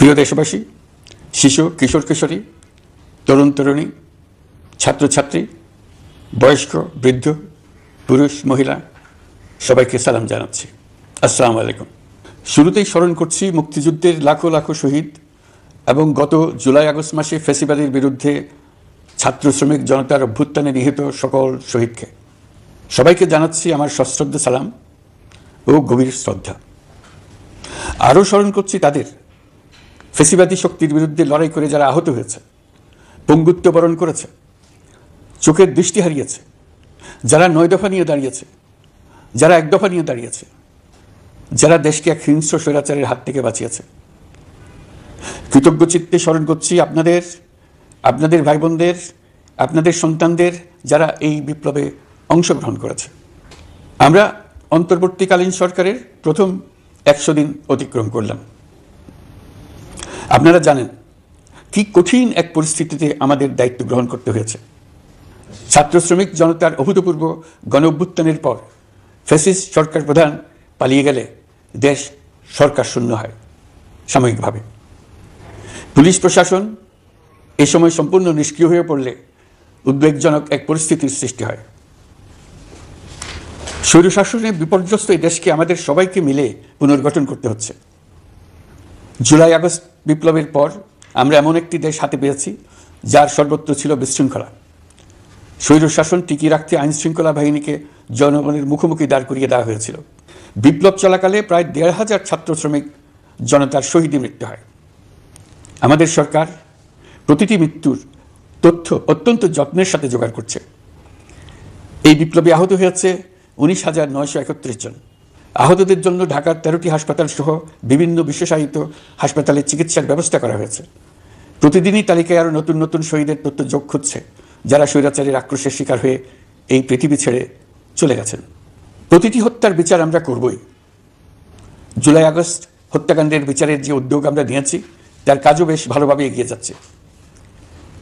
প্রিয় দেশবাসী, শিশু, কিশোর কিশোরী, তরুণ তরুণী, ছাত্রছাত্রী, বয়স্ক, বৃদ্ধ, পুরুষ, মহিলা সবাইকে সালাম জানাচ্ছি। আসসালামু আলাইকুম। শুরুতেই স্মরণ করছি মুক্তিযুদ্ধের লাখো লাখো শহীদ এবং গত জুলাই আগস্ট মাসে ফ্যাসিবাদের বিরুদ্ধে ছাত্র শ্রমিক জনতার অভ্যুত্থানে নিহত সকল শহীদকে। সবাইকে জানাচ্ছি আমার সশ্রদ্ধ সালাম ও গভীর শ্রদ্ধা। আরও স্মরণ করছি তাদের, ফ্যাসিবাদী শক্তির বিরুদ্ধে লড়াই করে যারা আহত হয়েছে, পঙ্গুত্ব বরণ করেছে, চোখের দৃষ্টি হারিয়েছে, যারা 9 দফা নিয়ে দাঁড়িয়েছে, যারা 1 দফা নিয়ে দাঁড়িয়েছে, যারা দেশকে এক হিংস্র স্বৈরাচারের হাত থেকে বাঁচিয়েছে। কৃতজ্ঞ চিত্তে স্মরণ করছি আপনাদের ভাই বোনদের, আপনাদের সন্তানদের যারা এই বিপ্লবে অংশগ্রহণ করেছে। আমরা অন্তর্বর্তীকালীন সরকারের প্রথম 100 দিন অতিক্রম করলাম। আপনারা জানেন কি কঠিন এক পরিস্থিতিতে আমাদের দায়িত্ব গ্রহণ করতে হয়েছে। ছাত্র শ্রমিক জনতার অভূতপূর্ব গণ অভ্যুত্থানের পর ফ্যাসিস্ট সরকার প্রধান পালিয়ে গেলে দেশ সরকার শূন্য হয় সাময়িকভাবে। পুলিশ প্রশাসন এ সময় সম্পূর্ণ নিষ্ক্রিয় হয়ে পড়লে উদ্বেগজনক এক পরিস্থিতির সৃষ্টি হয়। স্বৈরশাসনে বিপর্যস্ত এই দেশকে আমাদের সবাইকে মিলে পুনর্গঠন করতে হচ্ছে। জুলাই আগস্ট বিপ্লবের পর আমরা এমন একটি দেশ হাতে পেয়েছি যার সর্বত্র ছিল বিশৃঙ্খলা। স্বৈরশাসন টিকিয়ে রাখতে আইন শৃঙ্খলা বাহিনীকে জনগণের মুখোমুখি দাঁড় করিয়ে দেওয়া হয়েছিল। বিপ্লব চলাকালে প্রায় 1,500 ছাত্র শ্রমিক জনতার শহীদে মৃত্যু হয়। আমাদের সরকার প্রতিটি মৃত্যুর তথ্য অত্যন্ত যত্নের সাথে জোগাড় করছে। এই বিপ্লবে আহত হয়েছে 19,931 জন। আহতদের জন্য ঢাকার 13টি হাসপাতাল সহ বিভিন্ন বিশেষায়িত হাসপাতালে চিকিৎসার ব্যবস্থা করা হয়েছে। প্রতিদিনই তালিকায় আরও নতুন নতুন শহীদের তথ্য যোগ হচ্ছে, যারা স্বৈরাচারের আক্রোশের শিকার হয়ে এই পৃথিবী ছেড়ে চলে গেছেন। প্রতিটি হত্যার বিচার আমরা করবই। জুলাই আগস্ট হত্যাকাণ্ডের বিচারের যে উদ্যোগ আমরা নিয়েছি তার কাজও বেশ ভালোভাবে এগিয়ে যাচ্ছে।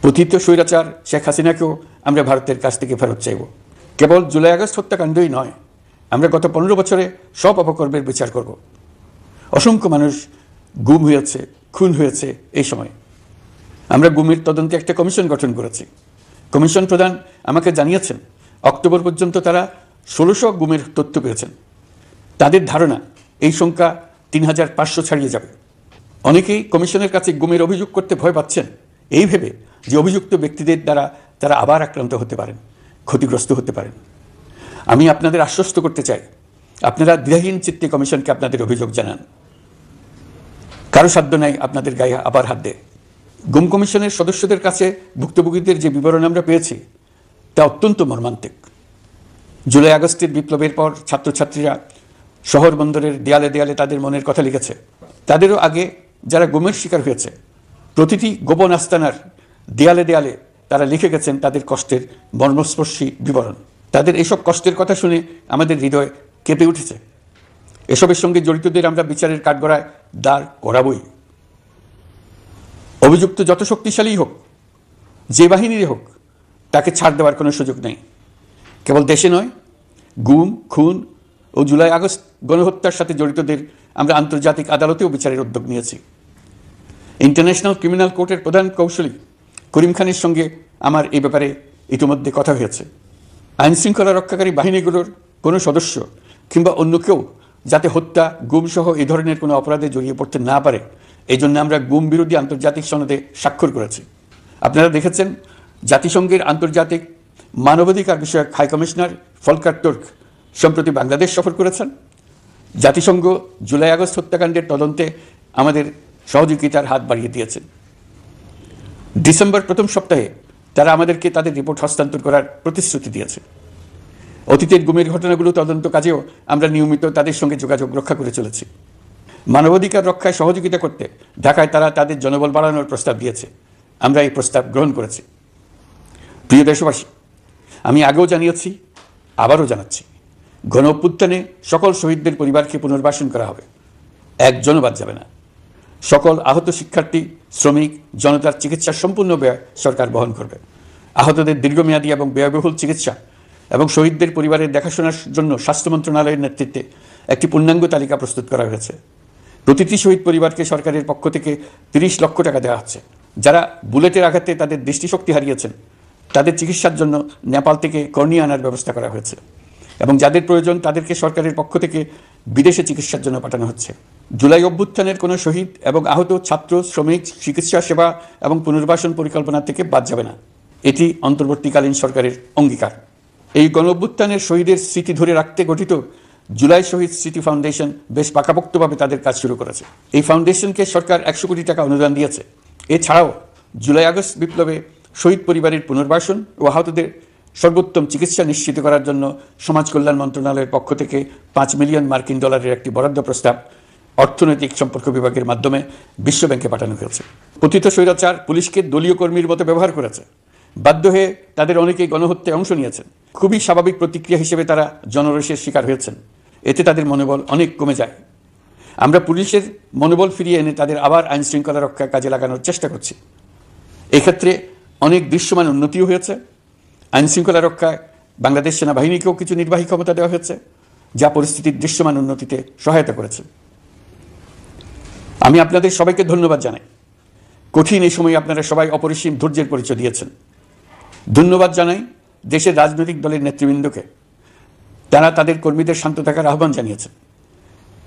পতিত স্বৈরাচার শেখ হাসিনাকেও আমরা ভারতের কাছ থেকে ফেরত চাইব। কেবল জুলাই আগস্ট হত্যাকাণ্ডই নয়, আমরা গত 15 বছরে সব অপকর্মের বিচার করব। অসংখ্য মানুষ গুম হয়েছে, খুন হয়েছে। এই সময় আমরা গুমের তদন্তে একটা কমিশন গঠন করেছি। কমিশন প্রধান আমাকে জানিয়েছেন অক্টোবর পর্যন্ত তারা 1600 গুমের তথ্য পেয়েছেন। তাদের ধারণা এই সংখ্যা 3,500 ছাড়িয়ে যাবে। অনেকেই কমিশনের কাছে গুমের অভিযোগ করতে ভয় পাচ্ছেন এই ভেবে যে অভিযুক্ত ব্যক্তিদের দ্বারা তারা আবার আক্রান্ত হতে পারেন, ক্ষতিগ্রস্ত হতে পারেন। আমি আপনাদের আশ্বস্ত করতে চাই, আপনারা দ্বিধাহীন চিত্তে কমিশনকে আপনাদের অভিযোগ জানান। কারো সাধ্য নাই আপনাদের গায়ে আবার হাত দেয়। গুম কমিশনের সদস্যদের কাছে ভুক্তভোগীদের যে বিবরণ আমরা পেয়েছি তা অত্যন্ত মর্মান্তিক। জুলাই আগস্টের বিপ্লবের পর ছাত্রছাত্রীরা শহর বন্দরের দেয়ালে দেয়ালে তাদের মনের কথা লিখেছে। তাদেরও আগে যারা গুমের শিকার হয়েছে প্রতিটি গোপন আস্তানার দেয়ালে দেয়ালে তারা লিখে গেছেন তাদের কষ্টের মর্মস্পর্শী বিবরণ। তাদের এসব কষ্টের কথা শুনে আমাদের হৃদয় কেঁপে উঠেছে। এসবের সঙ্গে জড়িতদের আমরা বিচারের কাঠগড়ায় দাঁড় করাবই। অভিযুক্ত যত শক্তিশালী হোক, যে বাহিনীরই হোক, তাকে ছাড় দেওয়ার কোনো সুযোগ নেই। কেবল দেশে নয়, গুম, খুন ও জুলাই আগস্ট গণহত্যার সাথে জড়িতদের আমরা আন্তর্জাতিক আদালতেও বিচারের উদ্যোগ নিয়েছি। ইন্টারন্যাশনাল ক্রিমিনাল কোর্টের প্রধান কৌশলী করিম খানের সঙ্গে আমার এই ব্যাপারে ইতিমধ্যে কথা হয়েছে। আইন শৃঙ্খলা রক্ষাকারী বাহিনীগুলোর কোনো সদস্য কিংবা অন্য কেউ যাতে হত্যা, গুম সহ এই ধরনের কোনো অপরাধে জড়িয়ে পড়তে না পারে, এই জন্য আমরা গুম বিরোধী আন্তর্জাতিক সনদে স্বাক্ষর করেছি। আপনারা দেখেছেন জাতিসংঘের আন্তর্জাতিক মানবাধিকার বিষয়ক হাই কমিশনার ফলকার তুর্ক সম্প্রতি বাংলাদেশ সফর করেছেন। জাতিসংঘ জুলাই আগস্ট হত্যাকাণ্ডের তদন্তে আমাদের সহযোগিতার হাত বাড়িয়ে দিয়েছেন। ডিসেম্বর প্রথম সপ্তাহে তারা আমাদেরকে তাদের রিপোর্ট হস্তান্তর করার প্রতিশ্রুতি দিয়েছে। অতীতের গুমের ঘটনাগুলো তদন্ত কাজেও আমরা নিয়মিত তাদের সঙ্গে যোগাযোগ রক্ষা করে চলেছি। মানবাধিকার রক্ষায় সহযোগিতা করতে ঢাকায় তারা তাদের জনবল বাড়ানোর প্রস্তাব দিয়েছে। আমরা এই প্রস্তাব গ্রহণ করেছি। প্রিয় দেশবাসী, আমি আগেও জানিয়েছি, আবারও জানাচ্ছি, গণ অভ্যুত্থানে সকল শহীদদের পরিবারকে পুনর্বাসন করা হবে। একজনও বাদ যাবে না। সকল আহত শিক্ষার্থী, শ্রমিক, জনতার চিকিৎসার সম্পূর্ণ ব্যয় সরকার বহন করবে। আহতদের দীর্ঘমেয়াদী এবং ব্যয়বহুল চিকিৎসা এবং শহীদদের পরিবারের দেখাশোনার জন্য স্বাস্থ্য মন্ত্রণালয়ের নেতৃত্বে একটি পূর্ণাঙ্গ তালিকা প্রস্তুত করা হয়েছে। প্রতিটি শহীদ পরিবারকে সরকারের পক্ষ থেকে 30 লক্ষ টাকা দেওয়া হচ্ছে। যারা বুলেটের আঘাতে তাদের দৃষ্টিশক্তি হারিয়েছেন তাদের চিকিৎসার জন্য নেপাল থেকে কর্নিয়া আনার ব্যবস্থা করা হয়েছে এবং যাদের প্রয়োজন তাদেরকে সরকারের পক্ষ থেকে বিদেশে চিকিৎসার জন্য পাঠানো হচ্ছে। জুলাই অভ্যুত্থানের কোনো শহীদ এবং আহত ছাত্র, শ্রমিক চিকিৎসা সেবা এবং পুনর্বাসন পরিকল্পনা থেকে বাদ যাবে না। এটি অন্তর্বর্তীকালীন সরকারের অঙ্গীকার। এই গণ অভ্যুত্থানের শহীদের স্মৃতি ধরে রাখতে গঠিত জুলাই শহীদ স্মৃতি ফাউন্ডেশন বেশ পাকাপোক্তভাবে তাদের কাজ শুরু করেছে। এই ফাউন্ডেশনকে সরকার 100 কোটি টাকা অনুদান দিয়েছে। এছাড়াও জুলাই আগস্ট বিপ্লবে শহীদ পরিবারের পুনর্বাসন ও আহতদের সর্বোত্তম চিকিৎসা নিশ্চিত করার জন্য সমাজ কল্যাণ মন্ত্রণালয়ের পক্ষ থেকে $5 মিলিয়ন একটি বরাদ্দ প্রস্তাব অর্থনৈতিক সম্পর্ক বিভাগের মাধ্যমে বিশ্বব্যাংকে পাঠানো হয়েছে। পতিত স্বৈরাচার পুলিশকে দলীয় কর্মীর মতো ব্যবহার করেছে। বাধ্য হয়ে তাদের অনেকেই গণহত্যায় অংশ নিয়েছেন। খুবই স্বাভাবিক প্রতিক্রিয়া হিসেবে তারা জনরোষের শিকার হয়েছেন। এতে তাদের মনোবল অনেক কমে যায়। আমরা পুলিশের মনোবল ফিরিয়ে এনে তাদের আবার আইন শৃঙ্খলা রক্ষায় কাজে লাগানোর চেষ্টা করছি। এক্ষেত্রে অনেক দৃশ্যমান উন্নতিও হয়েছে। আইন শৃঙ্খলা রক্ষায় বাংলাদেশ সেনাবাহিনীকেও কিছু নির্বাহী ক্ষমতা দেওয়া হয়েছে, যা পরিস্থিতির দৃশ্যমান উন্নতিতে সহায়তা করেছে। আমি আপনাদের সবাইকে ধন্যবাদ জানাই। কঠিন এই সময়ে আপনারা সবাই অপরিসীম ধৈর্যের পরিচয় দিয়েছেন। ধন্যবাদ জানাই দেশের রাজনৈতিক দলের নেতৃবৃন্দকে। তারা তাদের কর্মীদের শান্ত থাকার আহ্বান জানিয়েছেন।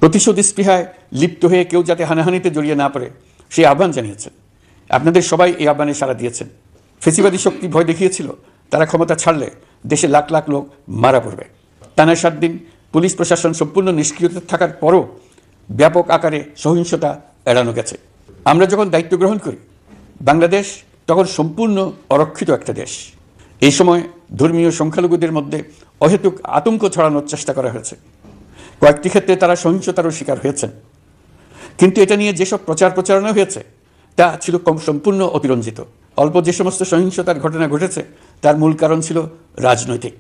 প্রতিশোধ স্পৃহায় লিপ্ত হয়ে কেউ যাতে হানাহানিতে জড়িয়ে না পড়ে সেই আহ্বান জানিয়েছেন। আপনাদের সবাই এই আহ্বানে সাড়া দিয়েছেন। ফেসিবাদী শক্তি ভয় দেখিয়েছিল তারা ক্ষমতা ছাড়লে দেশে লাখ লাখ লোক মারা পড়বে। টানা 7 দিন পুলিশ প্রশাসন সম্পূর্ণ নিষ্ক্রিয়তা থাকার পরও ব্যাপক আকারে সহিংসতা এড়ানো গেছে। আমরা যখন দায়িত্ব গ্রহণ করি বাংলাদেশ তখন সম্পূর্ণ অরক্ষিত একটা দেশ। এই সময় ধর্মীয় সংখ্যালঘুদের মধ্যে অহেতুক আতঙ্ক ছড়ানোর চেষ্টা করা হয়েছে। কয়েকটি ক্ষেত্রে তারা সহিংসতারও শিকার হয়েছেন। কিন্তু এটা নিয়ে যেসব প্রচারণা হয়েছে তা ছিল সম্পূর্ণ অতিরঞ্জিত। অল্প যে সমস্ত সহিংসতার ঘটনা ঘটেছে তার মূল কারণ ছিল রাজনৈতিক।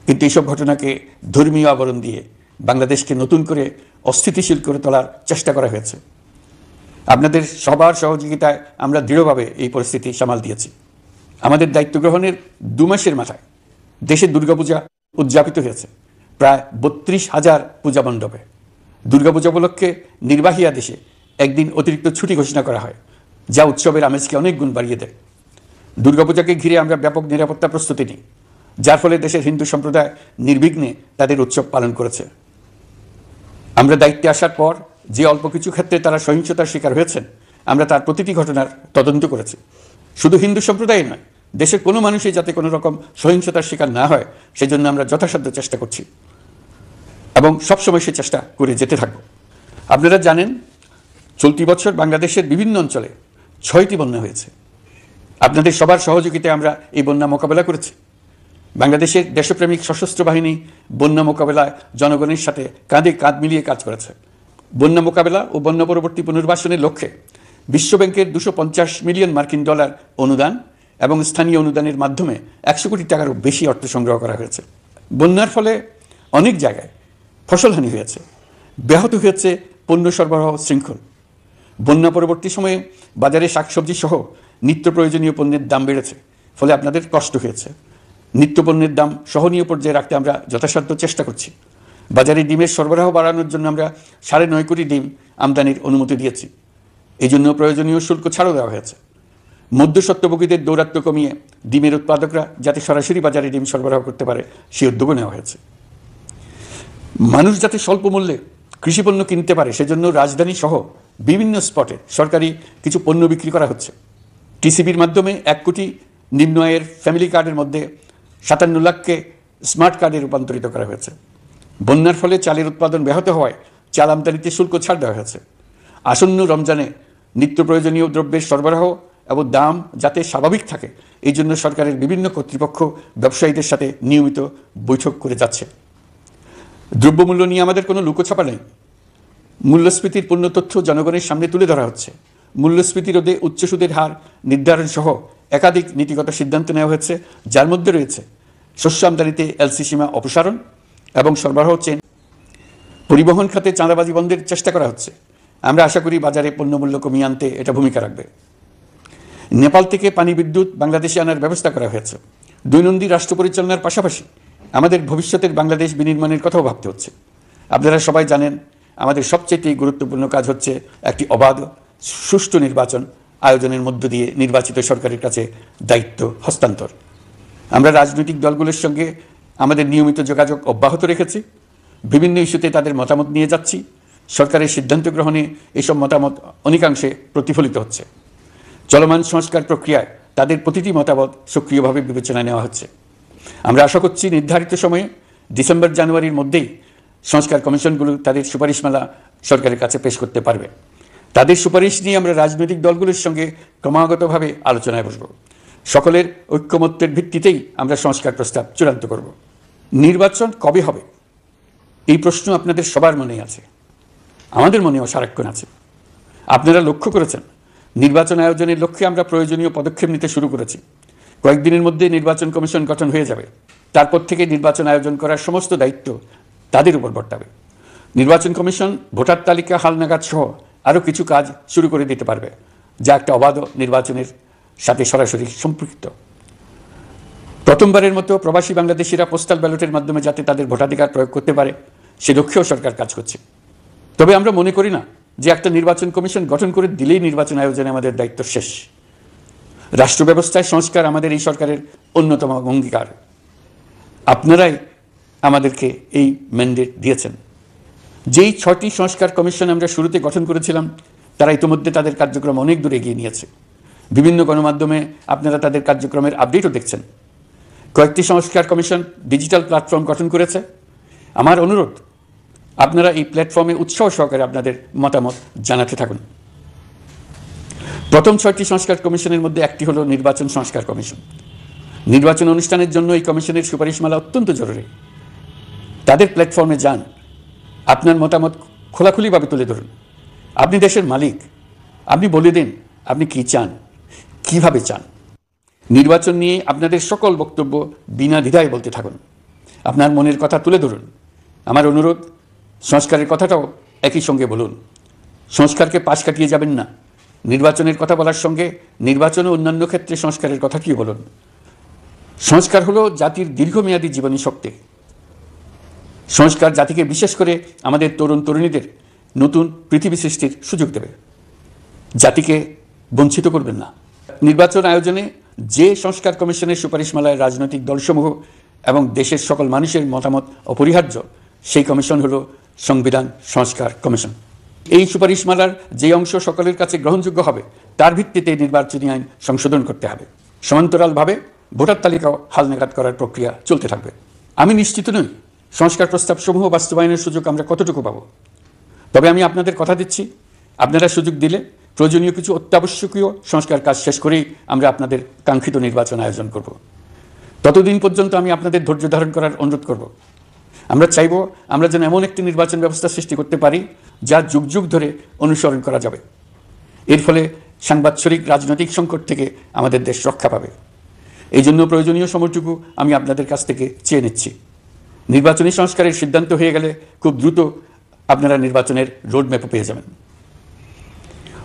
কিন্তু এইসব ঘটনাকে ধর্মীয় আবরণ দিয়ে বাংলাদেশকে নতুন করে অস্থিতিশীল করে তোলার চেষ্টা করা হয়েছে। আপনাদের সবার সহযোগিতায় আমরা দৃঢ়ভাবে এই পরিস্থিতি সামাল দিয়েছি। আমাদের দায়িত্ব গ্রহণের 2 মাসের মাথায় দেশে দুর্গাপূজা উদযাপিত হয়েছে প্রায় 32,000 পূজা মণ্ডপে। দুর্গাপূজা উপলক্ষে নির্বাহী আদেশে একদিন অতিরিক্ত ছুটি ঘোষণা করা হয়, যা উৎসবের আমেজকে অনেক গুণ বাড়িয়ে দেয়। দুর্গাপূজাকে ঘিরে আমরা ব্যাপক নিরাপত্তা প্রস্তুতি নিই, যার ফলে দেশের হিন্দু সম্প্রদায় নির্বিঘ্নে তাদের উৎসব পালন করেছে। আমরা দায়িত্বে আসার পর যে অল্প কিছু ক্ষেত্রে তারা সহিংসতার শিকার হয়েছেন আমরা তার প্রতিটি ঘটনার তদন্ত করেছি। শুধু হিন্দু সম্প্রদায় নয়, দেশের কোনো মানুষই যাতে কোনো রকম সহিংসতার শিকার না হয় সেজন্য আমরা যথাসাধ্য চেষ্টা করছি এবং সবসময় সে চেষ্টা করে যেতে থাকব। আপনারা জানেন চলতি বছর বাংলাদেশের বিভিন্ন অঞ্চলে 6টি বন্যা হয়েছে। আপনাদের সবার সহযোগিতায় আমরা এই বন্যা মোকাবেলা করেছি। বাংলাদেশের দেশপ্রেমিক সশস্ত্র বাহিনী বন্যা মোকাবেলায় জনগণের সাথে কাঁধে কাঁধ মিলিয়ে কাজ করেছে। বন্যা মোকাবেলা ও বন্যা পরবর্তী পুনর্বাসনের লক্ষ্যে বিশ্বব্যাংকের $250 মিলিয়ন অনুদান এবং স্থানীয় অনুদানের মাধ্যমে 100 কোটি টাকারও বেশি অর্থ সংগ্রহ করা হয়েছে। বন্যার ফলে অনেক জায়গায় ফসলহানি হয়েছে, ব্যাহত হয়েছে পণ্য সরবরাহ শৃঙ্খল। বন্যা পরবর্তী সময়ে বাজারে শাকসবজি সহ নিত্য প্রয়োজনীয় পণ্যের দাম বেড়েছে, ফলে আপনাদের কষ্ট হয়েছে। নিত্যপণ্যের দাম সহনীয় পর্যায়ে রাখতে আমরা যথাসাধ্য চেষ্টা করছি। বাজারে ডিমের সরবরাহ বাড়ানোর জন্য আমরা 9.5 কোটি ডিম আমদানির অনুমতি দিয়েছি। এই জন্য প্রয়োজনীয় শুল্ক ছাড়ও দেওয়া হয়েছে। মধ্যস্বত্বভোগীদের দৌরাত্ম্য কমিয়ে ডিমের উৎপাদকরা যাতে সরাসরি বাজারে ডিম সরবরাহ করতে পারে সেই উদ্যোগও নেওয়া হয়েছে। মানুষ যাতে স্বল্প মূল্যে কৃষিপণ্য কিনতে পারে সেজন্য রাজধানী সহ বিভিন্ন স্পটে সরকারি কিছু পণ্য বিক্রি করা হচ্ছে। টিসিবির মাধ্যমে 1 কোটি নিম্ন আয়ের ফ্যামিলি কার্ডের মধ্যে 57 লাখকে স্মার্ট কার্ডে রূপান্তরিত করা হয়েছে। বন্যার ফলে চালের উৎপাদন ব্যাহত হওয়ায় চাল আমদানিতে শুল্ক ছাড় দেওয়া হয়েছে। আসন্ন রমজানে নিত্য প্রয়োজনীয় দ্রব্যের সরবরাহ এবং দাম যাতে স্বাভাবিক থাকে এই জন্য সরকারের বিভিন্ন কর্তৃপক্ষ ব্যবসায়ীদের সাথে নিয়মিত বৈঠক করে যাচ্ছে। দ্রব্যমূল্য নিয়ে আমাদের কোনো লুকোছাপা নেই। মূল্যস্ফীতির পূর্ণ তথ্য জনগণের সামনে তুলে ধরা হচ্ছে। মূল্যস্ফীতি রোধে উচ্চ সুদের হার নির্ধারণ সহ একাধিক নীতিগত সিদ্ধান্ত নেওয়া হয়েছে, যার মধ্যে রয়েছে শস্য আমদানিতে এলসি সীমা অপসারণ এবং সরবরাহ চেইন। পরিবহন খাতে চাঁদাবাজি বন্ধের চেষ্টা করা হচ্ছে। আমরা আশা করি বাজারে পণ্যমূল্য কমিয়ে আনতে এটা ভূমিকা রাখবে। নেপাল থেকে পানি বিদ্যুৎ বাংলাদেশে আনার ব্যবস্থা করা হয়েছে। দৈনন্দিন রাষ্ট্র পরিচালনার পাশাপাশি আমাদের ভবিষ্যতের বাংলাদেশ বিনির্মাণের কথাও ভাবতে হচ্ছে। আপনারা সবাই জানেন আমাদের সবচেয়ে গুরুত্বপূর্ণ কাজ হচ্ছে একটি অবাধ সুষ্ঠু নির্বাচন আয়োজনের মধ্য দিয়ে নির্বাচিত সরকারের কাছে দায়িত্ব হস্তান্তর। আমরা রাজনৈতিক দলগুলোর সঙ্গে আমাদের নিয়মিত যোগাযোগ অব্যাহত রেখেছি, বিভিন্ন ইস্যুতে তাদের মতামত নিয়ে যাচ্ছি। সরকারের সিদ্ধান্ত গ্রহণে এসব মতামত অনেকাংশে প্রতিফলিত হচ্ছে। চলমান সংস্কার প্রক্রিয়ায় তাদের প্রতিটি মতামত সক্রিয়ভাবে বিবেচনায় নেওয়া হচ্ছে। আমরা আশা করছি নির্ধারিত সময়ে ডিসেম্বর-জানুয়ারির মধ্যেই সংস্কার কমিশনগুলো তাদের সুপারিশমালা সরকারের কাছে পেশ করতে পারবে। তাদের সুপারিশ নিয়ে আমরা রাজনৈতিক দলগুলোর সঙ্গে ক্রমাগতভাবে আলোচনায় বসব। সকলের ঐক্যমত্যের ভিত্তিতেই আমরা সংস্কার প্রস্তাব চূড়ান্ত করব। নির্বাচন কবে হবে এই প্রশ্ন আপনাদের সবার মনেই আছে, আমাদের মনেও সারাক্ষণ আছে। আপনারা লক্ষ্য করেছেন নির্বাচন আয়োজনের লক্ষ্যে আমরা প্রয়োজনীয় পদক্ষেপ নিতে শুরু করেছি। কয়েকদিনের মধ্যে নির্বাচন কমিশন গঠন হয়ে যাবে। তারপর থেকে নির্বাচন আয়োজন করার সমস্ত দায়িত্ব তাদের উপর বর্তাবে। নির্বাচন কমিশন ভোটার তালিকা হালনাগাদ সহ আরও কিছু কাজ শুরু করে দিতে পারবে, যা একটা অবাধ নির্বাচনের সাথে সরাসরি সম্পৃক্ত। প্রথমবারের মতো প্রবাসী বাংলাদেশিরা পোস্টাল ব্যালটের মাধ্যমে যাতে তাদের ভোটাধিকার প্রয়োগ করতে পারে সে লক্ষ্যেও সরকার কাজ করছে। তবে আমরা মনে করি না যে একটা নির্বাচন কমিশন গঠন করে দিলেই নির্বাচন আয়োজনে আমাদের দায়িত্ব শেষ। রাষ্ট্র ব্যবস্থায় সংস্কার আমাদের এই সরকারের অন্যতম অঙ্গীকার। আপনারাই আমাদেরকে এই ম্যান্ডেট দিয়েছেন। যেই 6টি সংস্কার কমিশন আমরা শুরুতে গঠন করেছিলাম তারা ইতিমধ্যে তাদের কার্যক্রম অনেক দূর এগিয়ে নিয়েছে। বিভিন্ন গণমাধ্যমে আপনারা তাদের কার্যক্রমের আপডেটও দেখছেন। কয়েকটি সংস্কার কমিশন ডিজিটাল প্ল্যাটফর্ম গঠন করেছে। আমার অনুরোধ, আপনারা এই প্ল্যাটফর্মে উৎসাহ সহকারে আপনাদের মতামত জানাতে থাকুন। প্রথম 6টি সংস্কার কমিশনের মধ্যে একটি হলো নির্বাচন সংস্কার কমিশন। নির্বাচন অনুষ্ঠানের জন্য এই কমিশনের সুপারিশমালা অত্যন্ত জরুরি। তাদের প্ল্যাটফর্মে যান, আপনার মতামত খোলাখুলিভাবে তুলে ধরুন। আপনি দেশের মালিক, আপনি বলে দিন আপনি কি চান, কিভাবে চান। নির্বাচন নিয়ে আপনাদের সকল বক্তব্য বিনা দ্বিধায় বলতে থাকুন, আপনার মনের কথা তুলে ধরুন। আমার অনুরোধ, সংস্কারের কথাটাও একই সঙ্গে বলুন। সংস্কারকে পাশ কাটিয়ে যাবেন না। নির্বাচনের কথা বলার সঙ্গে নির্বাচন ও অন্যান্য ক্ষেত্রে সংস্কারের কথাটিও বলুন। সংস্কার হলো জাতির দীর্ঘমেয়াদী জীবনী শক্তি। সংস্কার জাতিকে, বিশেষ করে আমাদের তরুণ তরুণীদের নতুন পৃথিবী সৃষ্টির সুযোগ দেবে। জাতিকে বঞ্চিত করবেন না। নির্বাচন আয়োজনে যে সংস্কার কমিশনের সুপারিশমালায় রাজনৈতিক দলসমূহ এবং দেশের সকল মানুষের মতামত অপরিহার্য, সেই কমিশন হলো সংবিধান সংস্কার কমিশন। এই সুপারিশমালার যে অংশ সকলের কাছে গ্রহণযোগ্য হবে তার ভিত্তিতে নির্বাচনী আইন সংশোধন করতে হবে। সমান্তরালভাবে ভোটার তালিকাও হালনাগাদ করার প্রক্রিয়া চলতে থাকবে। আমি নিশ্চিত নই সংস্কার প্রস্তাবসমূহ বাস্তবায়নের সুযোগ আমরা কতটুকু পাব। তবে আমি আপনাদের কথা দিচ্ছি, আপনারা সুযোগ দিলে প্রয়োজনীয় কিছু অত্যাবশ্যকীয় সংস্কার কাজ শেষ করেই আমরা আপনাদের কাঙ্ক্ষিত নির্বাচন আয়োজন করব। ততদিন পর্যন্ত আমি আপনাদের ধৈর্য ধারণ করার অনুরোধ করব। আমরা চাইব আমরা যেন এমন একটি নির্বাচন ব্যবস্থা সৃষ্টি করতে পারি যা যুগ যুগ ধরে অনুসরণ করা যাবে। এর ফলে সাংবৎসরিক রাজনৈতিক সংকট থেকে আমাদের দেশ রক্ষা পাবে। এই জন্য প্রয়োজনীয় সময়টুকু আমি আপনাদের কাছ থেকে চেয়ে নিচ্ছি। নির্বাচনী সংস্কারের সিদ্ধান্ত হয়ে গেলে খুব দ্রুত আপনারা নির্বাচনের রোডম্যাপও পেয়ে যাবেন।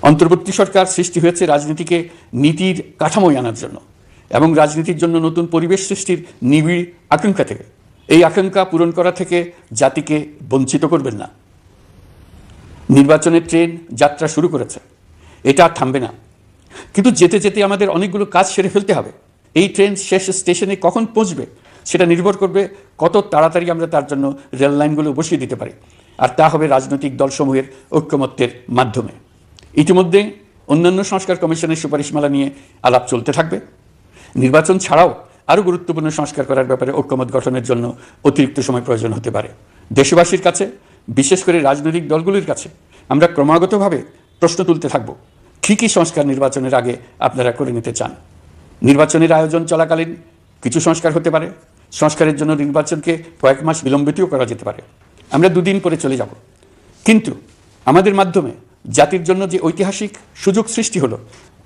অন্তর্বর্তী সরকার সৃষ্টি হয়েছে রাজনীতিকে নীতির কাঠামোয় আনার জন্য এবং রাজনীতির জন্য নতুন পরিবেশ সৃষ্টির নিবিড় আকাঙ্ক্ষা থেকে। এই আকাঙ্ক্ষা পূরণ করা থেকে জাতিকে বঞ্চিত করবেন না। নির্বাচনের ট্রেন যাত্রা শুরু করেছে, এটা আর থামবে না। কিন্তু যেতে যেতে আমাদের অনেকগুলো কাজ সেরে ফেলতে হবে। এই ট্রেন শেষ স্টেশনে কখন পৌঁছবে সেটা নির্ভর করবে কত তাড়াতাড়ি আমরা তার জন্য রেল লাইনগুলো বসিয়ে দিতে পারি, আর তা হবে রাজনৈতিক দলসমূহের ঐক্যমত্যের মাধ্যমে। ইতিমধ্যে অন্যান্য সংস্কার কমিশনের সুপারিশমালা নিয়ে আলাপ চলতে থাকবে। নির্বাচন ছাড়াও আরও গুরুত্বপূর্ণ সংস্কার করার ব্যাপারে ঐক্যমত গঠনের জন্য অতিরিক্ত সময় প্রয়োজন হতে পারে। দেশবাসীর কাছে, বিশেষ করে রাজনৈতিক দলগুলির কাছে আমরা ক্রমাগতভাবে প্রশ্ন তুলতে থাকব, কী কী সংস্কার নির্বাচনের আগে আপনারা করে নিতে চান। নির্বাচনের আয়োজন চলাকালীন কিছু সংস্কার হতে পারে। সংস্কারের জন্য নির্বাচনকে কয়েক মাস বিলম্বিতও করা যেতে পারে। আমরা 2 দিন পরে চলে যাব, কিন্তু আমাদের মাধ্যমে জাতির জন্য যে ঐতিহাসিক সুযোগ সৃষ্টি হলো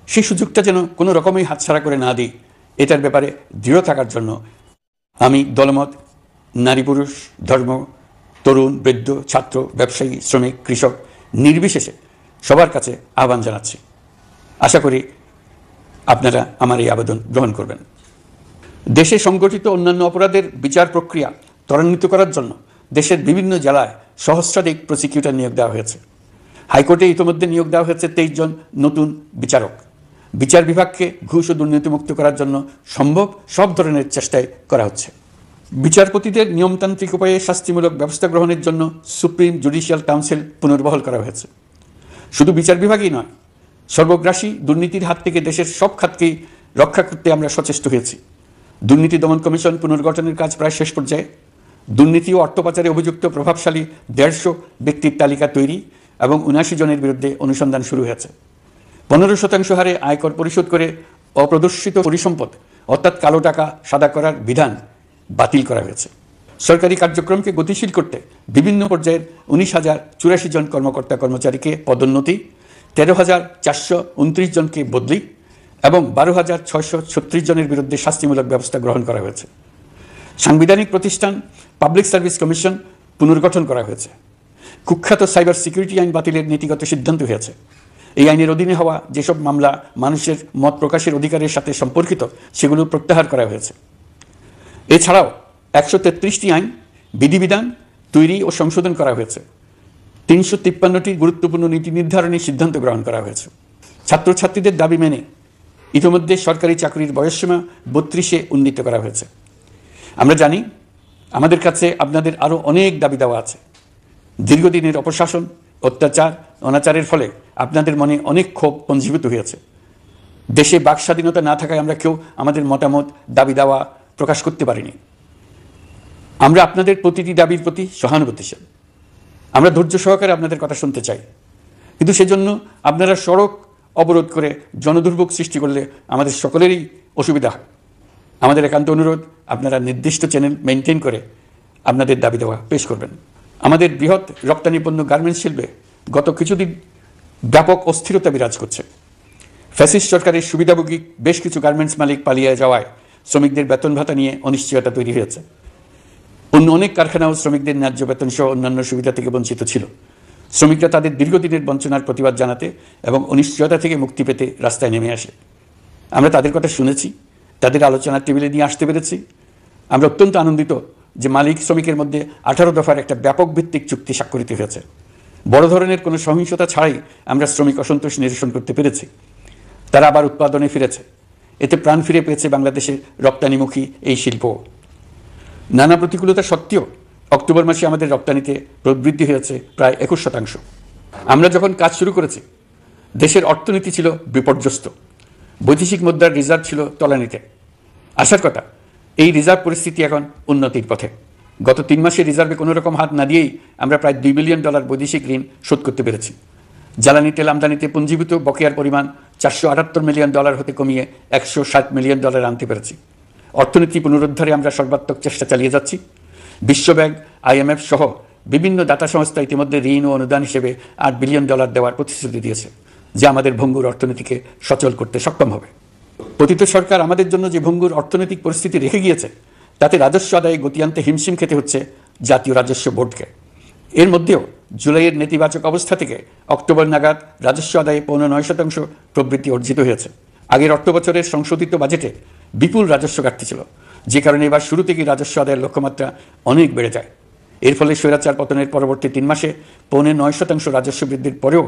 সেই সুযোগটা যেন কোনো রকমই হাতছাড়া করে না দিই, এটার ব্যাপারে দৃঢ় থাকার জন্য আমি দলমত, নারী পুরুষ, ধর্ম, তরুণ বৃদ্ধ, ছাত্র, ব্যবসায়ী, শ্রমিক, কৃষক নির্বিশেষে সবার কাছে আহ্বান জানাচ্ছি। আশা করি আপনারা আমার এই আবেদন গ্রহণ করবেন। দেশে সংগঠিত অন্যান্য অপরাধের বিচার প্রক্রিয়া ত্বরান্বিত করার জন্য দেশের বিভিন্ন জেলায় সহস্রাধিক প্রসিকিউটর নিয়োগ দেওয়া হয়েছে। হাইকোর্টে ইতিমধ্যে নিয়োগ দেওয়া হয়েছে 23 জন নতুন বিচারক। বিচার বিভাগকে ঘুষ ও দুর্নীতিমুক্ত করার জন্য সম্ভব সব ধরনের চেষ্টাই করা হচ্ছে। বিচারপতিদের নিয়মতান্ত্রিক উপায়ে শাস্তিমূলক ব্যবস্থা গ্রহণের জন্য সুপ্রিম জুডিশিয়াল কাউন্সিল পুনর্বহাল করা হয়েছে। শুধু বিচার বিভাগই নয়, সর্বগ্রাসী দুর্নীতির হাত থেকে দেশের সব খাতকেই রক্ষা করতে আমরা সচেষ্ট হয়েছি। দুর্নীতি দমন কমিশন পুনর্গঠনের কাজ প্রায় শেষ পর্যায়ে। দুর্নীতি ও অর্থ পাচারে অভিযুক্ত প্রভাবশালী 150 ব্যক্তির তালিকা তৈরি এবং 79 জনের বিরুদ্ধে অনুসন্ধান শুরু হয়েছে। 15% হারে আয়কর পরিশোধ করে অপ্রদর্শিত পরিসম্পদ অর্থাৎ কালো টাকা সাদা করার বিধান বাতিল করা হয়েছে। সরকারি কার্যক্রমকে গতিশীল করতে বিভিন্ন পর্যায়ের 19,084 জন কর্মকর্তা কর্মচারীকে পদোন্নতি, 13,429 জনকে বদলি এবং 12,636 জনের বিরুদ্ধে শাস্তিমূলক ব্যবস্থা গ্রহণ করা হয়েছে। সাংবিধানিক প্রতিষ্ঠান পাবলিক সার্ভিস কমিশন পুনর্গঠন করা হয়েছে। কুখ্যাত সাইবার সিকিউরিটি আইন বাতিলের নীতিগত সিদ্ধান্ত হয়েছে। এই আইনের অধীনে হওয়া যেসব মামলা মানুষের মত প্রকাশের অধিকারের সাথে সম্পর্কিত সেগুলো প্রত্যাহার করা হয়েছে। এছাড়াও 133টি আইন বিধিবিধান তৈরি ও সংশোধন করা হয়েছে। 353টি গুরুত্বপূর্ণ নীতি নির্ধারণের সিদ্ধান্ত গ্রহণ করা হয়েছে। ছাত্রছাত্রীদের দাবি মেনে ইতিমধ্যে সরকারি চাকরির বয়সসীমা 32-এ উন্নীত করা হয়েছে। আমরা জানি আমাদের কাছে আপনাদের আরও অনেক দাবি দেওয়া আছে। দীর্ঘদিনের অপশাসন, অত্যাচার, অনাচারের ফলে আপনাদের মনে অনেক ক্ষোভ পঞ্জীভূত হয়েছে। দেশে বাক স্বাধীনতা না থাকায় আমরা কেউ আমাদের মতামত, দাবি দেওয়া প্রকাশ করতে পারিনি। আমরা আপনাদের প্রতিটি দাবির প্রতি সহানুভূতিশীল। আমরা ধৈর্য সহকারে আপনাদের কথা শুনতে চাই, কিন্তু সেজন্য আপনারা সড়ক অবরোধ করে জনদুর্ভোগ সৃষ্টি করলে আমাদের সকলেরই অসুবিধা হয়। আমাদের একান্ত অনুরোধ, আপনারা নির্দিষ্ট চ্যানেল মেনটেন করে আপনাদের দাবি দেওয়া পেশ করবেন। আমাদের বৃহৎ রপ্তানি পণ্য গার্মেন্টস শিল্পে গত কিছুদিন ব্যাপক অস্থিরতা বিরাজ করছে। ফ্যাসিস্ট সরকারের সুবিধাভোগী বেশ কিছু গার্মেন্টস মালিক পালিয়ে যাওয়ায় শ্রমিকদের বেতন ভাতা নিয়ে অনিশ্চয়তা তৈরি হয়েছে। অন্য অনেক কারখানাও শ্রমিকদের ন্যায্য বেতন সহ অন্যান্য সুবিধা থেকে বঞ্চিত ছিল। শ্রমিকরা তাদের দীর্ঘদিনের বঞ্চনার প্রতিবাদ জানাতে এবং অনিশ্চয়তা থেকে মুক্তি পেতে রাস্তায় নেমে আসে। আমরা তাদের কথা শুনেছি, তাদের আলোচনার টেবিলে নিয়ে আসতে পেরেছি। আমরা অত্যন্ত আনন্দিত যে মালিক শ্রমিকের মধ্যে 18 দফার একটা ব্যাপক ভিত্তিক চুক্তি স্বাক্ষরিত হয়েছে। বড় ধরনের কোনো সহিংসতা ছাড়াই আমরা শ্রমিক অসন্তোষ নিরসন করতে পেরেছি। তারা আবার উৎপাদনে ফিরেছে। এতে প্রাণ ফিরে পেয়েছে বাংলাদেশের রপ্তানিমুখী এই শিল্প। নানা প্রতিকূলতা সত্ত্বেও অক্টোবর মাসে আমাদের রপ্তানিতে প্রবৃদ্ধি হয়েছে প্রায় 21%। আমরা যখন কাজ শুরু করেছি দেশের অর্থনীতি ছিল বিপর্যস্ত। বৈদেশিক মুদ্রার রিজার্ভ ছিল তলানিতে। আসার কথা, এই রিজার্ভ পরিস্থিতি এখন উন্নতির পথে। গত 3 মাসে রিজার্ভে কোনো রকম হাত না দিয়েই আমরা প্রায় $2 বিলিয়ন বৈদেশিক ঋণ শোধ করতে পেরেছি। জ্বালানি তেল আমদানিতে পুঞ্জীভূত বকেয়ার পরিমাণ $478 মিলিয়ন হতে কমিয়ে $160 মিলিয়ন আনতে পেরেছি। অর্থনীতি পুনরুদ্ধারে আমরা সর্বাত্মক চেষ্টা চালিয়ে যাচ্ছি। বিশ্বব্যাংক, IMF সহ বিভিন্ন দাতা সংস্থা ইতিমধ্যে ঋণ ও অনুদান হিসেবে $8 বিলিয়ন দেওয়ার প্রতিশ্রুতি দিয়েছে, যা আমাদের ভঙ্গুর অর্থনীতিকে সচল করতে সক্ষম হবে। পতিত সরকার আমাদের জন্য যে ভঙ্গুর অর্থনৈতিক পরিস্থিতি রেখে গিয়েছে তাতে রাজস্ব আদায়ে গতি আনতে হিমশিম খেতে হচ্ছে জাতীয় রাজস্ব বোর্ডকে। এর মধ্যেও জুলাইয়ের নেতিবাচক অবস্থা থেকে অক্টোবর নাগাদ রাজস্ব আদায়ে 9.9% প্রবৃদ্ধি অর্জিত হয়েছে। আগের অর্থ বছরের সংশোধিত বাজেটে বিপুল রাজস্ব ঘাটতি ছিল, যে কারণে এবার শুরু থেকেই রাজস্ব আদায়ের লক্ষ্যমাত্রা অনেক বেড়ে যায়। এর ফলে স্বৈরাচার পতনের পরবর্তী 3 মাসে 9.9% রাজস্ব বৃদ্ধির পরেও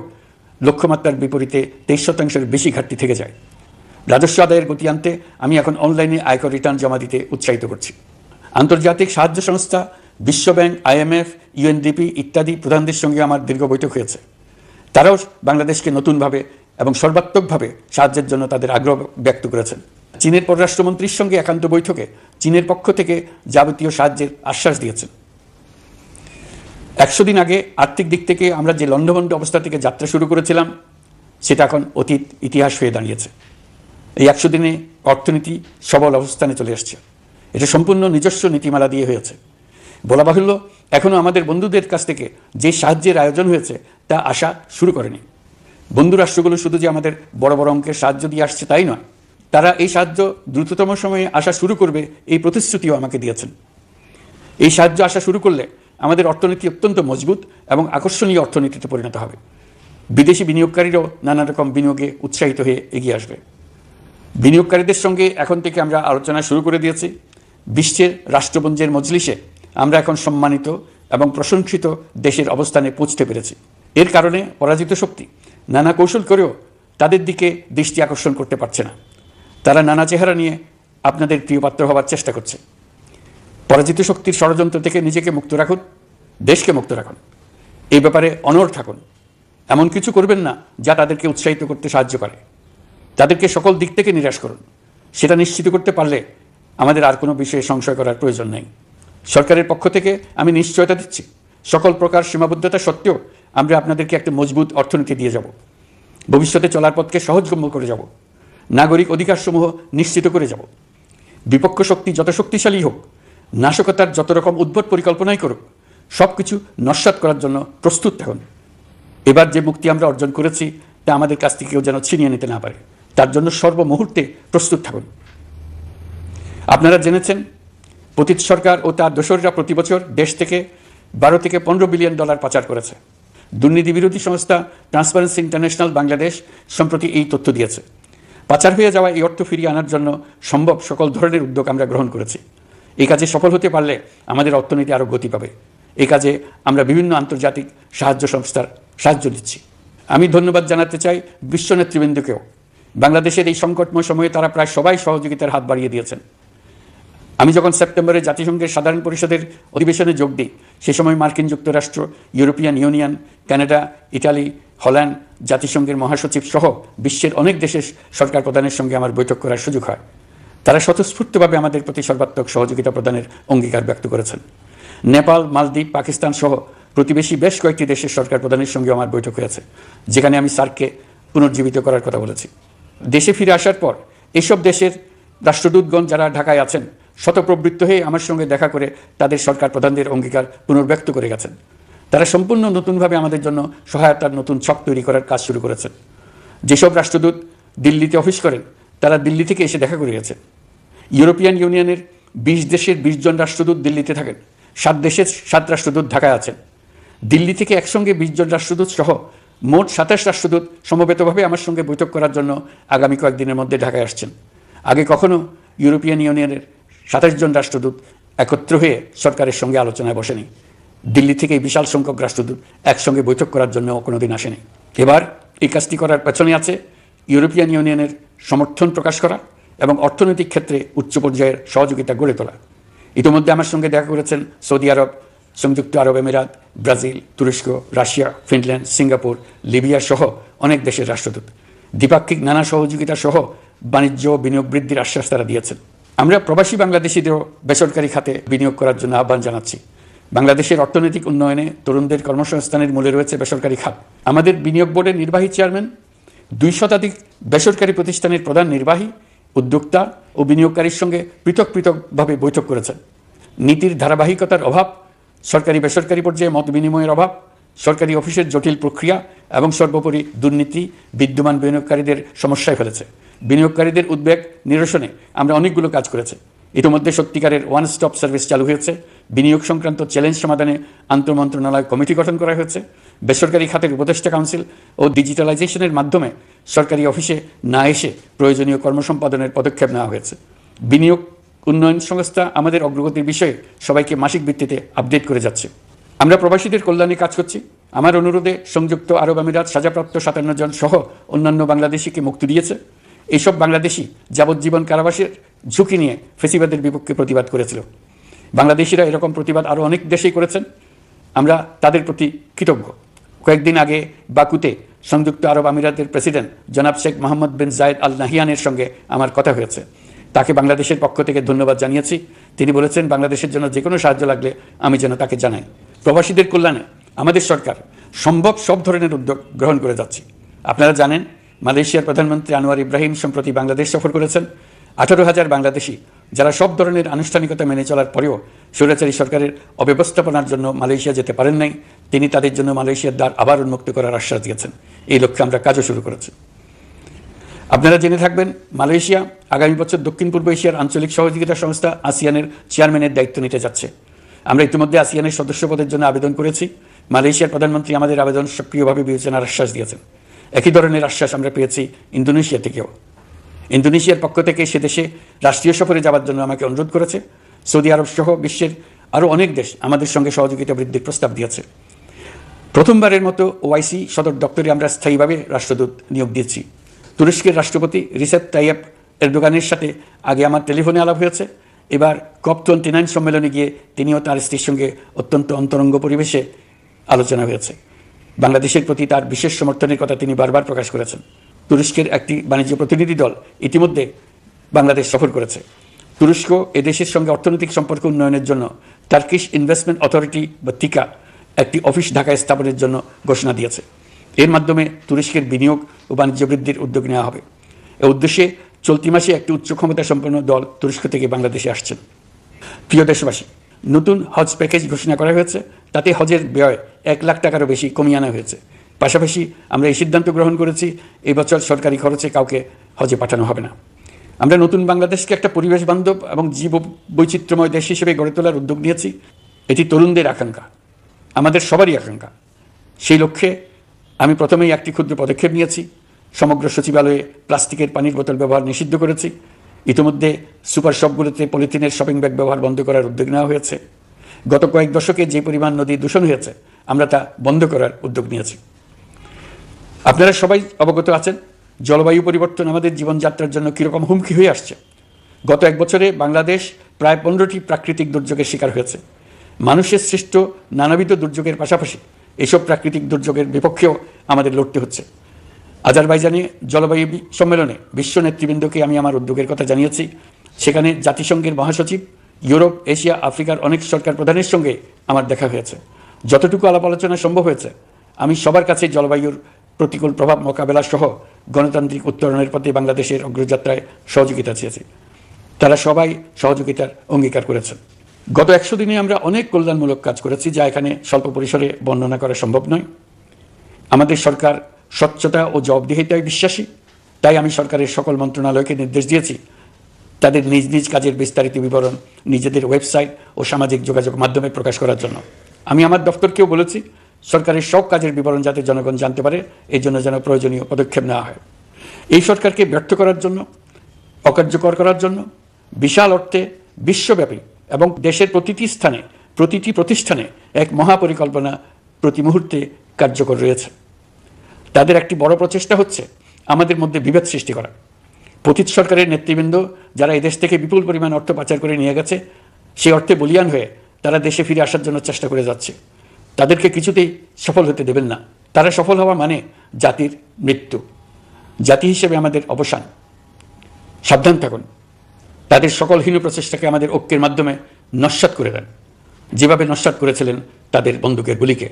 লক্ষ্যমাত্রার বিপরীতে 23%-এর বেশি ঘাটতি থেকে যায়। রাজস্ব আদায়ের গতি আনতে আমি এখন অনলাইনে আয়কর রিটার্ন জমা দিতে উৎসাহিত করছি। আন্তর্জাতিক সাহায্য সংস্থা, বিশ্বব্যাংক, IMF, UNDP ইত্যাদি প্রধানদের সঙ্গে আমার দীর্ঘ বৈঠক হয়েছে। তারাও বাংলাদেশকে নতুনভাবে এবং সর্বাত্মকভাবে সাহায্যের জন্য তাদের আগ্রহ ব্যক্ত করেছেন। চীনের পররাষ্ট্রমন্ত্রীর সঙ্গে একান্ত বৈঠকে চীনের পক্ষ থেকে যাবতীয় সাহায্যের আশ্বাস দিয়েছেন। 100 দিন আগে আর্থিক দিক থেকে আমরা যে লণ্ডভণ্ড অবস্থা থেকে যাত্রা শুরু করেছিলাম সেটা এখন অতীত ইতিহাস হয়ে দাঁড়িয়েছে। এই 100 দিনে অর্থনীতি সবল অবস্থানে চলে আসছে। এটা সম্পূর্ণ নিজস্ব নীতিমালা দিয়ে হয়েছে। বলা বাহুল্য, এখনও আমাদের বন্ধুদের কাছ থেকে যে সাহায্যের আয়োজন হয়েছে তা আসা শুরু করেনি। বন্ধু রাষ্ট্রগুলো শুধু যে আমাদের বড় বড় অঙ্কের সাহায্য দিয়ে আসছে তাই নয়, তারা এই সাহায্য দ্রুততম সময়ে আসা শুরু করবে এই প্রতিশ্রুতিও আমাকে দিয়েছেন। এই সাহায্য আসা শুরু করলে আমাদের অর্থনীতি অত্যন্ত মজবুত এবং আকর্ষণীয় অর্থনীতিতে পরিণত হবে। বিদেশি বিনিয়োগকারীরাও নানা রকম বিনিয়োগে উৎসাহিত হয়ে এগিয়ে আসবে। বিনিয়োগকারীদের সঙ্গে এখন থেকে আমরা আলোচনা শুরু করে দিয়েছি। বিশ্বের রাষ্ট্রপুঞ্জের মজলিসে আমরা এখন সম্মানিত এবং প্রশংসিত দেশের অবস্থানে পৌঁছতে পেরেছি। এর কারণে পরাজিত শক্তি নানা কৌশল করেও তাদের দিকে দৃষ্টি আকর্ষণ করতে পারছে না। তারা নানা চেহারা নিয়ে আপনাদের প্রিয়পাত্র হওয়ার চেষ্টা করছে। পরাজিত শক্তির ষড়যন্ত্র থেকে নিজেকে মুক্ত রাখুন, দেশকে মুক্ত রাখুন। এই ব্যাপারে অনড় থাকুন। এমন কিছু করবেন না যা তাদেরকে উৎসাহিত করতে সাহায্য করে। তাদেরকে সকল দিক থেকে নিরাশ করুন। সেটা নিশ্চিত করতে পারলে আমাদের আর কোনো বিষয়ে সংশয় করার প্রয়োজন নেই। সরকারের পক্ষ থেকে আমি নিশ্চয়তা দিচ্ছি, সকল প্রকার সীমাবদ্ধতা সত্ত্বেও আমরা আপনাদেরকে একটা মজবুত অর্থনীতি দিয়ে যাব। ভবিষ্যতে চলার পথকে সহজগম্য করে যাব। নাগরিক অধিকারসমূহ নিশ্চিত করে যাব। বিপক্ষ শক্তি যত শক্তিশালী হোক, নাশকতার যত রকম উদ্ভট পরিকল্পনাই করুক, সব কিছু নস্যাৎ করার জন্য প্রস্তুত থাকুন। এবার যে মুক্তি আমরা অর্জন করেছি তা আমাদের কাছ থেকে কেউ যেন ছিনিয়ে নিতে না পারে, তার জন্য সর্বমুহূর্তে প্রস্তুত থাকুন। আপনারা জেনেছেন পতিত সরকার ও তার দোসররা প্রতি বছর দেশ থেকে 12 থেকে 15 বিলিয়ন ডলার পাচার করেছে। দুর্নীতি বিরোধী সংস্থা ট্রান্সপারেন্সি ইন্টারন্যাশনাল বাংলাদেশ সম্প্রতি এই তথ্য দিয়েছে। পাচার হয়ে যাওয়া এই অর্থ ফিরিয়ে আনার জন্য সম্ভব সকল ধরনের উদ্যোগ আমরা গ্রহণ করেছি। এই কাজে সফল হতে পারলে আমাদের অর্থনীতি আরও গতি পাবে। এই কাজে আমরা বিভিন্ন আন্তর্জাতিক সাহায্য সংস্থার সাহায্য দিচ্ছি। আমি ধন্যবাদ জানাতে চাই বিশ্ব নেতৃবৃন্দকেও। বাংলাদেশের এই সংকটময় সময়ে তারা প্রায় সবাই সহযোগিতার হাত বাড়িয়ে দিয়েছেন। আমি যখন সেপ্টেম্বরে জাতিসংঘের সাধারণ পরিষদের অধিবেশনে যোগ দিই, সে সময় মার্কিন যুক্তরাষ্ট্র, European Union, Canada, Italy, Holland, জাতিসংঘের মহাসচিব সহ বিশ্বের অনেক দেশের সরকার প্রধানের সঙ্গে আমার বৈঠক করার সুযোগ হয়। তারা স্বতঃস্ফূর্তভাবে আমাদের প্রতি সর্বাত্মক সহযোগিতা প্রদানের অঙ্গীকার ব্যক্ত করেছেন। নেপাল, মালদ্বীপ, পাকিস্তান সহ প্রতিবেশী বেশ কয়েকটি দেশের সরকার প্রধানের সঙ্গে আমার বৈঠক হয়েছে, যেখানে আমি সার্ককে পুনর্জীবিত করার কথা বলেছি। দেশে ফিরে আসার পর এইসব দেশের রাষ্ট্রদূতগণ যারা ঢাকায় আছেন, শতপ্রবৃত্ত হয়ে আমার সঙ্গে দেখা করে তাদের সরকার প্রধানদের অঙ্গীকার পুনর্ব্যক্ত করে গেছেন। তারা সম্পূর্ণ নতুনভাবে আমাদের জন্য সহায়তার নতুন ছক তৈরি করার কাজ শুরু করেছেন। যেসব রাষ্ট্রদূত দিল্লিতে অফিস করেন, তারা দিল্লি থেকে এসে দেখা করে গেছেন। ইউরোপিয়ান ইউনিয়নের 20 দেশের 20 জন রাষ্ট্রদূত দিল্লিতে থাকেন। 7 দেশের 7 রাষ্ট্রদূত ঢাকায় আছেন। দিল্লি থেকে একসঙ্গে 20 জন রাষ্ট্রদূত সহ মোট 27 রাষ্ট্রদূত সমবেতভাবে আমার সঙ্গে বৈঠক করার জন্য আগামী কয়েকদিনের মধ্যে ঢাকায় আসছেন। আগে কখনো ইউরোপিয়ান ইউনিয়নের 27 জন রাষ্ট্রদূত একত্র হয়ে সরকারের সঙ্গে আলোচনায় বসেনি। দিল্লি থেকে বিশাল সংখ্যক রাষ্ট্রদূত একসঙ্গে বৈঠক করার জন্য কোনোদিন আসেনি। এবার এই কাজটি করার পেছনে আছে ইউরোপিয়ান ইউনিয়নের সমর্থন প্রকাশ করা এবং অর্থনৈতিক ক্ষেত্রে উচ্চ পর্যায়ের সহযোগিতা গড়ে তোলা। ইতিমধ্যে আমার সঙ্গে দেখা করেছেন সৌদি আরব, সংযুক্ত আরব আমিরাত, ব্রাজিল, তুরস্ক, রাশিয়া, ফিনল্যান্ড, সিঙ্গাপুর, লিবিয়া সহ অনেক দেশের রাষ্ট্রদূত। দ্বিপাক্ষিক নানা সহযোগিতা সহ বাণিজ্য বিনিয়োগ বৃদ্ধির আশ্বাস তারা দিয়েছেন। আমরা প্রবাসী বাংলাদেশিদেরও বেসরকারি খাতে বিনিয়োগ করার জন্য আহ্বান জানাচ্ছি। বাংলাদেশের অর্থনৈতিক উন্নয়নে তরুণদের কর্মসংস্থানের মূলে রয়েছে বেসরকারি খাত। আমাদের বিনিয়োগ বোর্ডের নির্বাহী চেয়ারম্যান 2 শতাধিক বেসরকারি প্রতিষ্ঠানের প্রধান নির্বাহী, উদ্যোক্তা ও বিনিয়োগকারীর সঙ্গে পৃথক পৃথকভাবে বৈঠক করেছেন। নীতির ধারাবাহিকতার অভাব, সরকারি বেসরকারি পর্যায়ে মত বিনিময়ের অভাব, সরকারি অফিসের জটিল প্রক্রিয়া এবং সর্বোপরি দুর্নীতি বিদ্যমান বিনিয়োগকারীদের সমস্যায় ফেলেছে। বিনিয়োগকারীদের উদ্বেগ নিরসনে আমরা অনেকগুলো কাজ করেছি। ইতিমধ্যে সত্যিকারের ওয়ান স্টপ সার্ভিস চালু হয়েছে। বিনিয়োগ সংক্রান্ত চ্যালেঞ্জ সমাধানে আন্তঃমন্ত্রণালয় কমিটি গঠন করা হয়েছে। বেসরকারি খাতের উপদেষ্টা কাউন্সিল ও ডিজিটালাইজেশনের মাধ্যমে সরকারি অফিসে না এসে প্রয়োজনীয় কর্মসম্পাদনের পদক্ষেপ নেওয়া হয়েছে। বিনিয়োগ উন্নয়ন সংস্থা আমাদের অগ্রগতির বিষয়ে সবাইকে মাসিক ভিত্তিতে আপডেট করে যাচ্ছে। আমরা প্রবাসীদের কল্যাণে কাজ করছি। আমার অনুরোধে সংযুক্ত আরব আমিরাত সাজাপ্রাপ্ত 57 জন সহ অন্যান্য বাংলাদেশিকে মুক্তি দিয়েছে। এইসব বাংলাদেশি যাবজ্জীবন কারাবাসের ঝুঁকি নিয়ে ফেসিবাদের বিপক্ষে প্রতিবাদ করেছিল। বাংলাদেশিরা এরকম প্রতিবাদ আরও অনেক দেশেই করেছেন। আমরা তাদের প্রতি কৃতজ্ঞ। কয়েকদিন আগে বাকুতে সংযুক্ত আরব আমিরাতের প্রেসিডেন্ট জনাব শেখ মোহাম্মদ বিন জায়েদ আল নাহিয়ানের সঙ্গে আমার কথা হয়েছে। তাকে বাংলাদেশের পক্ষ থেকে ধন্যবাদ জানিয়েছি। তিনি বলেছেন বাংলাদেশের জন্য যে কোনো সাহায্য লাগলে আমি যেন তাকে জানাই। প্রবাসীদের কল্যাণে আমাদের সরকার সম্ভব সব ধরনের উদ্যোগ গ্রহণ করে যাচ্ছে। আপনারা জানেন মালয়েশিয়ার প্রধানমন্ত্রী আনোয়ার ইব্রাহিম সম্প্রতি বাংলাদেশ সফর করেছেন। 18,000 বাংলাদেশি যারা সব ধরনের আনুষ্ঠানিকতা মেনে চলার পরেও স্বৈরাচারী সরকারের অব্যবস্থাপনার জন্য মালয়েশিয়া যেতে পারেন নাই, তিনি তাদের জন্য মালয়েশিয়ার দ্বার আবার উন্মুক্ত করার আশ্বাস দিয়েছেন। এই লক্ষ্যে আমরা কাজও শুরু করেছি। আপনারা জেনে থাকবেন মালয়েশিয়া আগামী বছর দক্ষিণ পূর্ব এশিয়ার আঞ্চলিক সহযোগিতা সংস্থা আসিয়ানের চেয়ারম্যানের দায়িত্ব নিতে যাচ্ছে। আমরা ইতিমধ্যে আসিয়ানের সদস্যপদের জন্য আবেদন করেছি। মালয়েশিয়ার প্রধানমন্ত্রী আমাদের আবেদন সক্রিয়ভাবে বিবেচনার আশ্বাস দিয়েছেন। একই ধরনের আশ্বাস আমরা পেয়েছি ইন্দোনেশিয়া থেকেও। ইন্দোনেশিয়ার পক্ষ থেকে সে দেশে রাষ্ট্রীয় সফরে যাওয়ার জন্য আমাকে অনুরোধ করেছে। সৌদি আরব সহ বিশ্বের আরও অনেক দেশ আমাদের সঙ্গে সহযোগিতা বৃদ্ধির প্রস্তাব দিয়েছে। প্রথমবারের মতো ওআইসি সদর দপ্তরে আমরা স্থায়ীভাবে রাষ্ট্রদূত নিয়োগ দিয়েছি। তুরস্কের রাষ্ট্রপতি রিসেপ তাইয়েপ এরদোগানের সাথে আগে আমার টেলিফোনে আলাপ হয়েছে। এবার COP29 সম্মেলনে গিয়ে তিনিও তার স্ত্রীর সঙ্গে অত্যন্ত অন্তরঙ্গ পরিবেশে আলোচনা হয়েছে। বাংলাদেশের প্রতি তার বিশেষ সমর্থনের কথা তিনি বারবার প্রকাশ করেছেন। তুরস্কের একটি বাণিজ্য প্রতিনিধি দল ইতিমধ্যে বাংলাদেশ সফর করেছে। তুরস্ক এদেশের সঙ্গে অর্থনৈতিক সম্পর্ক উন্নয়নের জন্য টার্কিশ ইনভেস্টমেন্ট অথরিটি বা টিকা একটি অফিস ঢাকায় স্থাপনের জন্য ঘোষণা দিয়েছে। এর মাধ্যমে তুরস্কের বিনিয়োগ ও বাণিজ্য বৃদ্ধির উদ্যোগ নেওয়া হবে। এ উদ্দেশ্যে চলতি মাসে একটি উচ্চ ক্ষমতা সম্পন্ন দল তুরস্ক থেকে বাংলাদেশে আসছেন। প্রিয় দেশবাসী, নতুন হজ প্যাকেজ ঘোষণা করা হয়েছে। তাতে হজের ব্যয় 1 লাখ টাকারও বেশি কমিয়ে আনা হয়েছে। পাশাপাশি আমরা এই সিদ্ধান্ত গ্রহণ করেছি, এই বছর সরকারি খরচে কাউকে হজে পাঠানো হবে না। আমরা নতুন বাংলাদেশকে একটা পরিবেশ বান্ধব এবং জীব বৈচিত্র্যময় দেশ হিসেবে গড়ে তোলার উদ্যোগ নিয়েছি। এটি তরুণদের আকাঙ্ক্ষা, আমাদের সবারই আকাঙ্ক্ষা। সেই লক্ষ্যে আমি প্রথমেই একটি ক্ষুদ্র পদক্ষেপ নিয়েছি। সমগ্র সচিবালয়ে প্লাস্টিকের পানির বোতল ব্যবহার নিষিদ্ধ করেছি। ইতিমধ্যে সুপার শপগুলোতে পলিথিনের শপিং ব্যাগ ব্যবহার বন্ধ করার উদ্যোগ নেওয়া হয়েছে। গত কয়েক দশকে যে পরিমাণ নদী দূষণ হয়েছে, আমরা তা বন্ধ করার উদ্যোগ নিয়েছি। আপনারা সবাই অবগত আছেন জলবায়ু পরিবর্তন আমাদের জীবনযাত্রার জন্য কীরকম হুমকি হয়ে আসছে। গত 1 বছরে বাংলাদেশ প্রায় 15টি প্রাকৃতিক দুর্যোগের শিকার হয়েছে। মানুষের সৃষ্ট নানাবিধ দুর্যোগের পাশাপাশি এসব প্রাকৃতিক দুর্যোগের বিপক্ষেও আমাদের লড়তে হচ্ছে। আজারবাইজানে জলবায়ু সম্মেলনে বিশ্ব নেতৃবৃন্দকে আমি আমার উদ্যোগের কথা জানিয়েছি। সেখানে জাতিসংঘের মহাসচিব, ইউরোপ, এশিয়া, আফ্রিকার অনেক সরকার প্রধানের সঙ্গে আমার দেখা হয়েছে। যতটুকু আলাপ আলোচনা সম্ভব হয়েছে, আমি সবার কাছে জলবায়ুর প্রতিকূল প্রভাব মোকাবেলা সহ গণতান্ত্রিক উত্তরণের পথে বাংলাদেশের অগ্রযাত্রায় সহযোগিতা চেয়েছি। তারা সবাই সহযোগিতার অঙ্গীকার করেছেন। গত 100 দিনে আমরা অনেক কল্যাণমূলক কাজ করেছি, যা এখানে স্বল্প পরিসরে বর্ণনা করা সম্ভব নয়। আমাদের সরকার স্বচ্ছতা ও জবাবদিহিতায় বিশ্বাসী। তাই আমি সরকারের সকল মন্ত্রণালয়কে নির্দেশ দিয়েছি তাদের নিজ নিজ কাজের বিস্তারিত বিবরণ নিজেদের ওয়েবসাইট ও সামাজিক যোগাযোগ মাধ্যমে প্রকাশ করার জন্য। আমি আমার দপ্তরকেও বলেছি সরকারের সব কাজের বিবরণ যাতে জনগণ জানতে পারে, এই জন্য যেন প্রয়োজনীয় পদক্ষেপ নেওয়া হয়। এই সরকারকে ব্যর্থ করার জন্য, অকার্যকর করার জন্য বিশাল অর্থে বিশ্বব্যাপী এবং দেশের প্রতিটি স্থানে, প্রতিটি প্রতিষ্ঠানে এক মহাপরিকল্পনা প্রতি মুহূর্তে কার্যকর রয়েছে। তাদের একটি বড় প্রচেষ্টা হচ্ছে আমাদের মধ্যে বিভেদ সৃষ্টি করা। পতিত সরকারের নেতৃবৃন্দ যারা এদেশ থেকে বিপুল পরিমাণ অর্থ পাচার করে নিয়ে গেছে, সেই অর্থে বলীয়ান হয়ে তারা দেশে ফিরে আসার জন্য চেষ্টা করে যাচ্ছে। তাদেরকে কিছুতেই সফল হতে দেবেন না। তারা সফল হওয়া মানে জাতির মৃত্যু, জাতি হিসেবে আমাদের অবসান। সাবধান থাকুন। তাদের সকল হীন প্রচেষ্টাকে আমাদের ঐক্যের মাধ্যমে নস্যাৎ করে দেন, যেভাবে নস্যাৎ করেছিলেন তাদের বন্দুকের গুলিকে,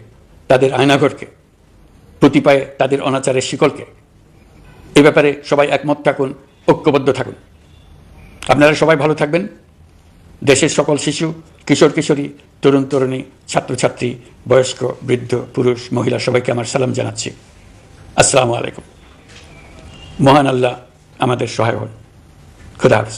তাদের আয়নাঘরকে, প্রতিপায়ে তাদের অনাচারের শিকলকে। এ ব্যাপারে সবাই একমত থাকুন, ঐক্যবদ্ধ থাকুন। আপনারা সবাই ভালো থাকবেন। দেশের সকল শিশু, কিশোর কিশোরী, তরুণ তরুণী, ছাত্রছাত্রী, বয়স্ক, বৃদ্ধ, পুরুষ, মহিলা সবাইকে আমার সালাম জানাচ্ছি। আসসালামু আলাইকুম। মহান আল্লাহ আমাদের সহায় হন। খুদা হাফেজ।